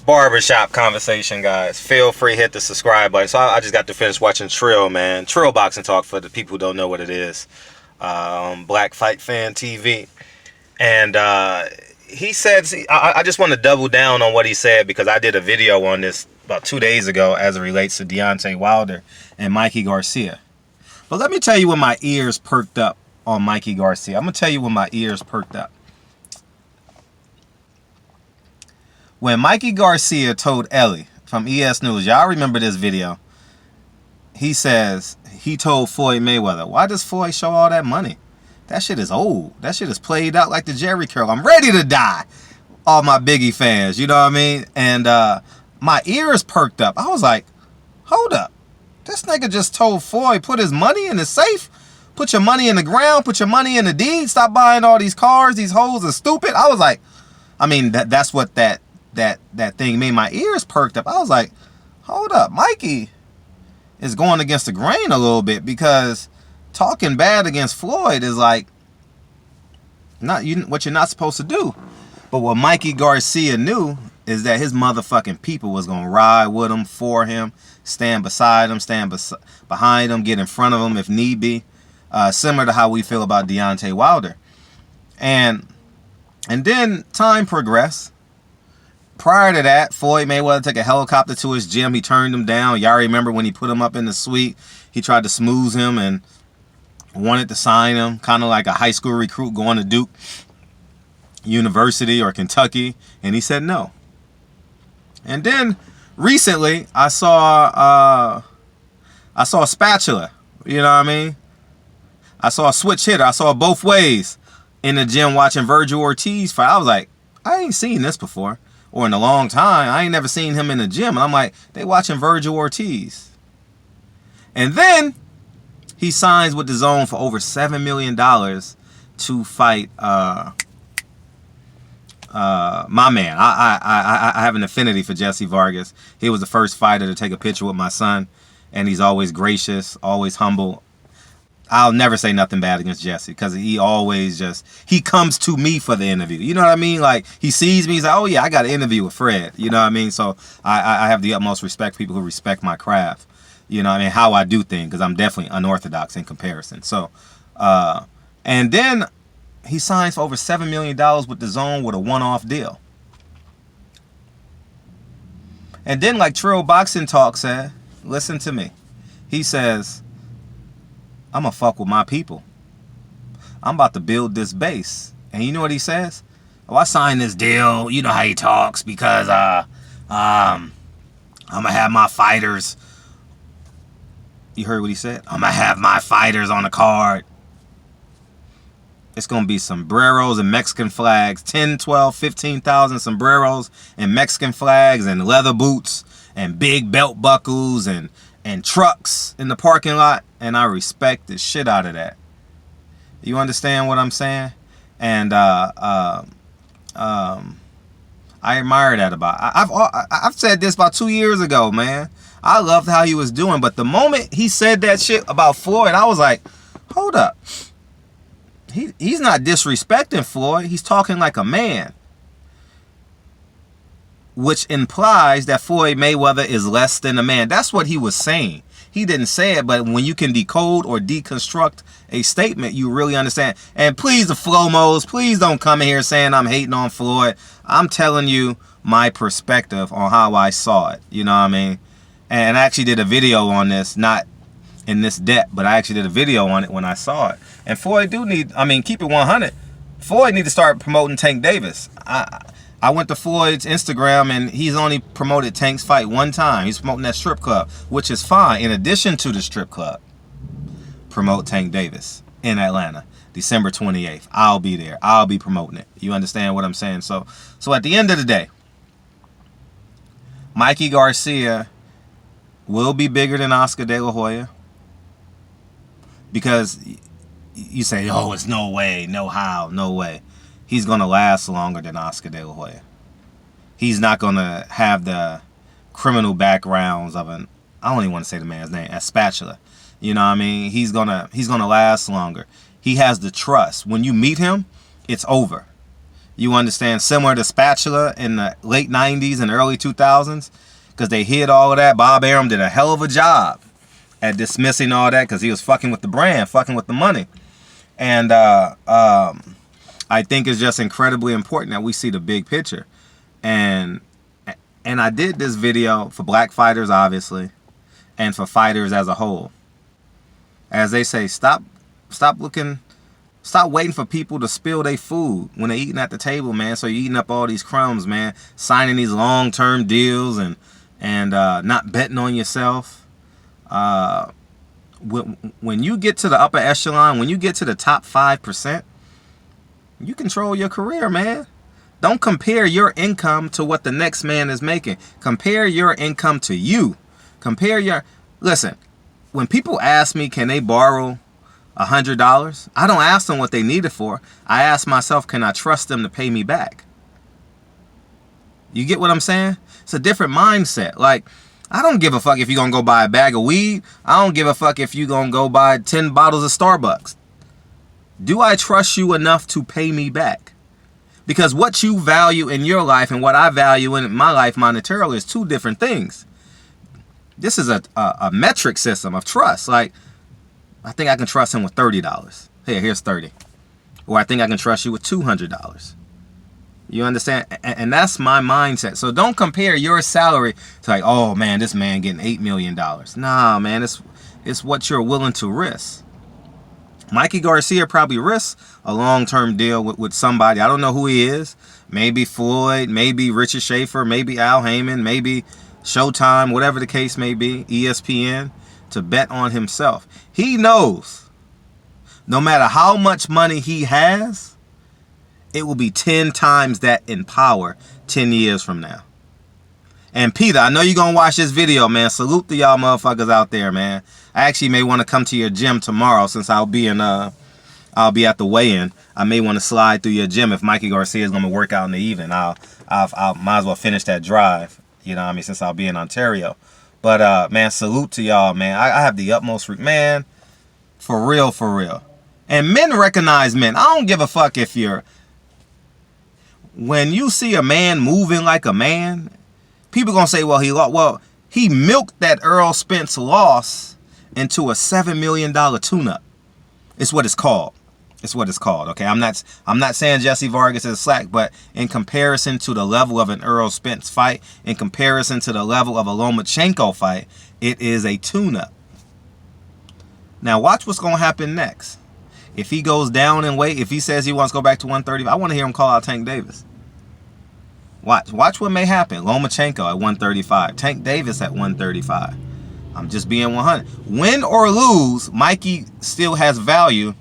Barbershop conversation, guys. Feel free, hit the subscribe button. So I just got to finish watching Trill, man. Trill Boxing Talk, for the people who don't know what it is. Black Fight Fan TV. And he said, I just want to double down on what he said, because I did a video on this about 2 days ago as it relates to Deontay Wilder and Mikey Garcia. But let me tell you when my ears perked up on Mikey Garcia. I'm going to tell you when my ears perked up. When Mikey Garcia told Ellie from ES News, y'all remember this video, he says he told Floyd Mayweather, why does Floyd show all that money? That shit is old. That shit is played out like the Jerry curl. I'm ready to die. All my Biggie fans, you know what I mean? And my ears perked up. I was like, hold up. This nigga just told Floyd, put his money in the safe. Put your money in the ground. Put your money in the deed. Stop buying all these cars. These hoes are stupid. I was like, I mean, that's what that thing made my ears perked up. I was like, hold up, Mikey is going against the grain a little bit, because talking bad against Floyd is like what you're not supposed to do. But what Mikey Garcia knew is that his motherfucking people was gonna ride with him, for him, stand beside him, stand behind him, get in front of him if need be. Similar to how we feel about Deontay Wilder. And then time progressed. Prior to that, Floyd Mayweather took a helicopter to his gym. He turned him down. Y'all remember when he put him up in the suite, he tried to smooth him and wanted to sign him, kind of like a high school recruit going to Duke University or Kentucky, and he said no. And then recently, I saw a spatula. You know what I mean? I saw a switch hitter. I saw both ways in the gym watching Virgil Ortiz fight. I was like, I ain't seen this before. Or in a long time. I ain't never seen him in the gym. And I'm like, they watching Virgil Ortiz. And then he signs with the Zone for over $7 million to fight my man. I have an affinity for Jesse Vargas. He was the first fighter to take a picture with my son. And he's always gracious, always humble. I'll never say nothing bad against Jesse, because he always he comes to me for the interview. You know what I mean? Like, he sees me, he's like, oh yeah, I got an interview with Fred. You know what I mean? So I have the utmost respect for people who respect my craft. You know what I mean? How I do things, because I'm definitely unorthodox in comparison. So, and then he signs for over $7 million with the Zone with a one-off deal. And then, like Trill Boxing Talk said, listen to me. He says, I'm going to fuck with my people. I'm about to build this base. And you know what he says? Oh, I signed this deal. You know how he talks, because I'm going to have my fighters. You heard what he said? I'm going to have my fighters on the card. It's going to be sombreros and Mexican flags. 10, 12, 15,000 sombreros and Mexican flags and leather boots and big belt buckles and trucks in the parking lot. And I respect the shit out of that. You understand what I'm saying? And I admire that about. I've said this about 2 years ago, man. I loved how he was doing, but the moment he said that shit about Floyd, I was like, hold up. He's not disrespecting Floyd. He's talking like a man, which implies that Floyd Mayweather is less than a man. That's what he was saying. He didn't say it, but when you can decode or deconstruct a statement, you really understand. And please, the Flomos, please don't come in here saying I'm hating on Floyd. I'm telling you my perspective on how I saw it. You know what I mean? And I actually did a video on this, not in this depth, but I actually did a video on it when I saw it. And Floyd do need, I mean, keep it 100. Floyd need to start promoting Tank Davis. I went to Floyd's Instagram, and he's only promoted Tank's fight one time. He's promoting that strip club, which is fine. In addition to the strip club, promote Tank Davis in Atlanta, December 28th. I'll be there. I'll be promoting it. You understand what I'm saying? So at the end of the day, Mikey Garcia will be bigger than Oscar De La Hoya, because you say, oh, it's no way, no how, no way. He's going to last longer than Oscar De La Hoya. He's not going to have the criminal backgrounds of an, I don't even want to say the man's name, a spatula. You know what I mean? He's gonna last longer. He has the trust. When you meet him, it's over. You understand? Similar to Spatula in the late 90s and early 2000s, because they hid all of that. Bob Arum did a hell of a job at dismissing all that because he was fucking with the brand, fucking with the money. And I think it's just incredibly important that we see the big picture. And I did this video for black fighters, obviously, and for fighters as a whole. As they say, stop waiting for people to spill their food when they're eating at the table, man. So you're eating up all these crumbs, man. Signing these long-term deals and not betting on yourself. When you get to the upper echelon, when you get to the top 5%, you control your career, man. Don't compare your income to what the next man is making. Compare your income to you. Listen, when people ask me, can they borrow $100? I don't ask them what they need it for. I ask myself, can I trust them to pay me back? You get what I'm saying? It's a different mindset. Like, I don't give a fuck if you're going to go buy a bag of weed. I don't give a fuck if you're going to go buy 10 bottles of Starbucks. Do I trust you enough to pay me back? Because what you value in your life and what I value in my life monetarily is two different things. This is a metric system of trust. Like, I think I can trust him with $30. Here's 30. Or I think I can trust you with $200. You understand? And that's my mindset. So don't compare your salary to like, oh man, this man getting $8 million. Nah, man, it's what you're willing to risk. Mikey Garcia probably risks a long-term deal with somebody. I don't know who he is. Maybe Floyd, maybe Richard Schaefer, maybe Al Heyman, maybe Showtime, whatever the case may be, ESPN, to bet on himself. He knows no matter how much money he has, it will be 10 times that in power 10 years from now. And Peter, I know you're going to watch this video, man. Salute to y'all motherfuckers out there, man. I actually may want to come to your gym tomorrow since I'll be at the weigh-in. I may want to slide through your gym if Mikey Garcia is going to work out in the evening. I'll might as well finish that drive, you know what I mean, since I'll be in Ontario. But, man, salute to y'all, man. I have the utmost, man, for real, for real. And men recognize men. I don't give a fuck if you're, when you see a man moving like a man, people going to say, well, he lost. Well, he milked that Earl Spence loss into a $7 million tune-up. It's what it's called. It's what it's called, okay? I'm not saying Jesse Vargas is slack, but in comparison to the level of an Earl Spence fight, in comparison to the level of a Lomachenko fight, it is a tune-up. Now, watch what's going to happen next. If he goes down in weight, if he says he wants to go back to 130, I want to hear him call out Tank Davis. Watch what may happen. Lomachenko at 135. Tank Davis at 135. I'm just being 100. Win or lose, Mikey still has value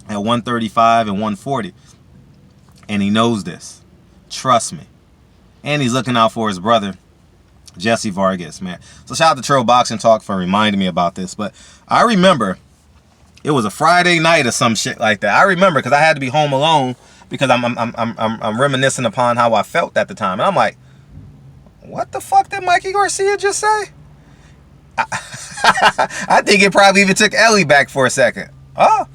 at 135 and 140. And he knows this. Trust me. And he's looking out for his brother, Jesse Vargas, man. So shout out to Trail Boxing Talk for reminding me about this. But I remember it was a Friday night or some shit like that. I remember because I had to be home alone because I'm reminiscing upon how I felt at the time. And I'm like, what the fuck did Mikey Garcia just say? I think it probably even took Ellie back for a second. Oh,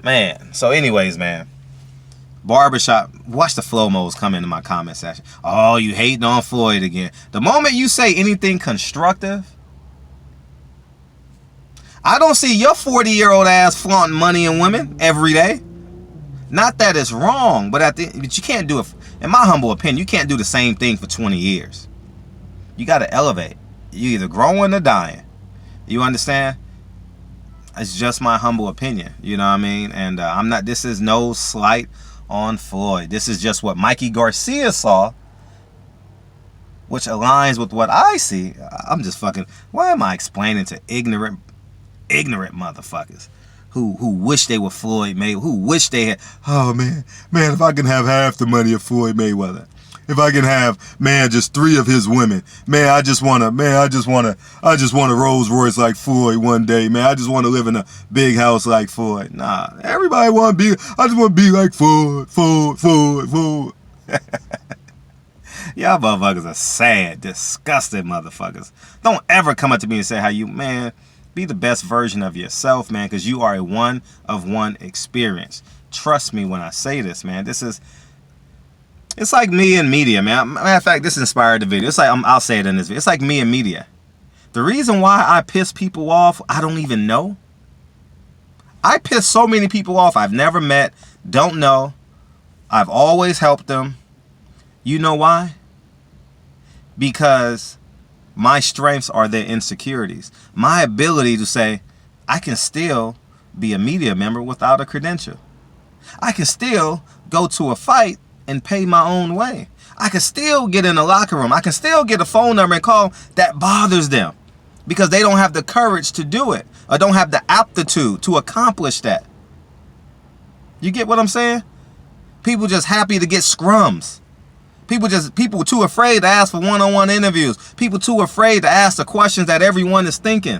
man. So anyways, man. Barbershop. Watch the Flow-mos come into my comment section. Oh, you hating on Floyd again. The moment you say anything constructive, I don't see your 40-year-old ass flaunting money and women every day. Not that it's wrong, but you can't do it. In my humble opinion, you can't do the same thing for 20 years. You got to elevate. You either growing or dying. You understand? It's just my humble opinion. You know what I mean? And this is no slight on Floyd. This is just what Mikey Garcia saw, which aligns with what I see. I'm just fucking, why am I explaining to ignorant motherfuckers who wish they were Floyd Mayweather, who wish they had, oh man, if I can have half the money of Floyd Mayweather. If I can have, man, just 3 of his women, man, I just want a Rolls Royce like Floyd one day, man. I just want to live in a big house like Floyd. Nah, everybody want to be, I just want to be like Floyd. Y'all motherfuckers are sad, disgusting motherfuckers. Don't ever come up to me and say how you, man, be the best version of yourself, man, because you are a one-of-one experience. Trust me when I say this, man. This is, It's like me and media, man. Matter of fact, this inspired the video. It's like, I'll say it in this video. It's like me and media. The reason why I piss people off, I don't even know. I piss so many people off I've never met, don't know. I've always helped them. You know why? Because my strengths are their insecurities. My ability to say, I can still be a media member without a credential. I can still go to a fight and pay my own way. I can still get in the locker room. I can still get a phone number and call. That bothers them because they don't have the courage to do it or don't have the aptitude to accomplish that. You get what I'm saying? People just happy to get scrums. People too afraid to ask for one-on-one interviews. People too afraid to ask the questions that everyone is thinking.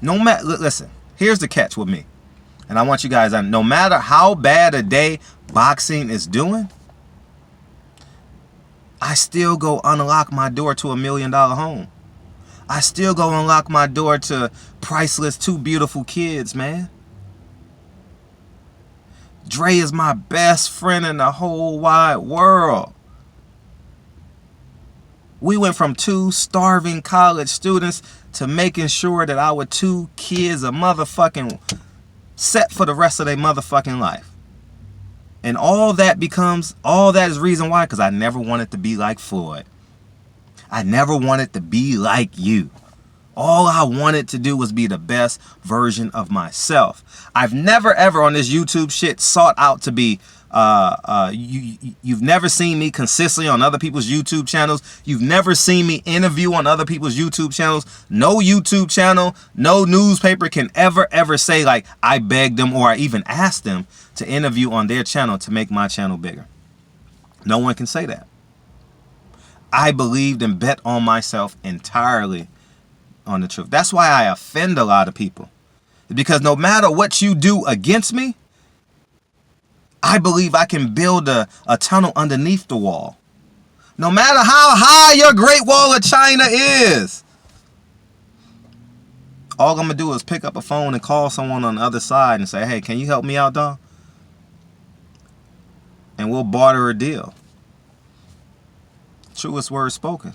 No matter, listen, here's the catch with me. And I want you guys to know, no matter how bad a day boxing is doing, I still go unlock my door to $1 million home. I still go unlock my door to priceless 2 beautiful kids, man. Dre is my best friend in the whole wide world. We went from 2 starving college students to making sure that our 2 kids are motherfucking set for the rest of their motherfucking life. And all that is reason why, because I never wanted to be like Floyd. I never wanted to be like you. All I wanted to do was be the best version of myself. I've never ever on this YouTube shit sought out to be, you've never seen me consistently on other people's YouTube channels. You've never seen me interview on other people's YouTube channels. No YouTube channel, no newspaper can ever say like I begged them or I even asked them to interview on their channel to make my channel bigger. No one can say that. I believed and bet on myself entirely on the truth. That's why I offend a lot of people. Because no matter what you do against me, I believe I can build a tunnel underneath the wall. No matter how high your Great Wall of China is. All I'm going to do is pick up a phone and call someone on the other side and say, hey, can you help me out, dog? And we'll barter a deal. Truest word spoken.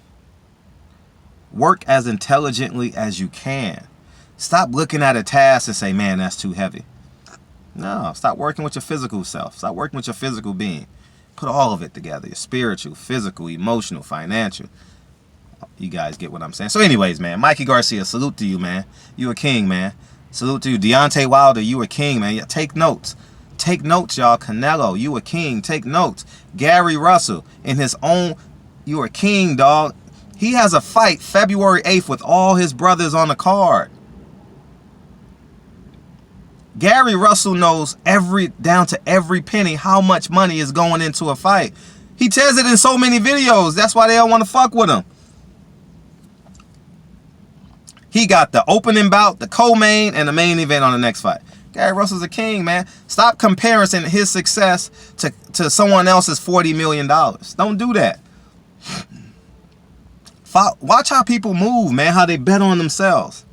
Work as intelligently as you can. Stop looking at a task and say, man, that's too heavy. No, stop working with your physical self. Stop working with your physical being. Put all of it together. Your spiritual, physical, emotional, financial. You guys get what I'm saying. So anyways, man, Mikey Garcia, salute to you, man. You a king, man. Salute to you. Deontay Wilder, you a king, man. Take notes. Take notes, y'all. Canelo, you a king. Take notes. Gary Russell, in his own, you a king, dog. He has a fight February 8th with all his brothers on the card. Gary Russell knows down to every penny how much money is going into a fight. He tells it in so many videos. That's why they don't want to fuck with him. He got the opening bout, the co-main, and the main event on the next fight. Gary Russell's a king, man. Stop comparing his success to someone else's $40 million. Don't do that. Watch how people move, man. How they bet on themselves.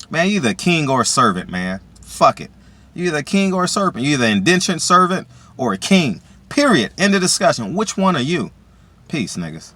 Man, you're either a king or a servant, man. Fuck it. You're either a king or a servant. You're either an indentured servant or a king. Period. End of discussion. Which one are you? Peace, niggas.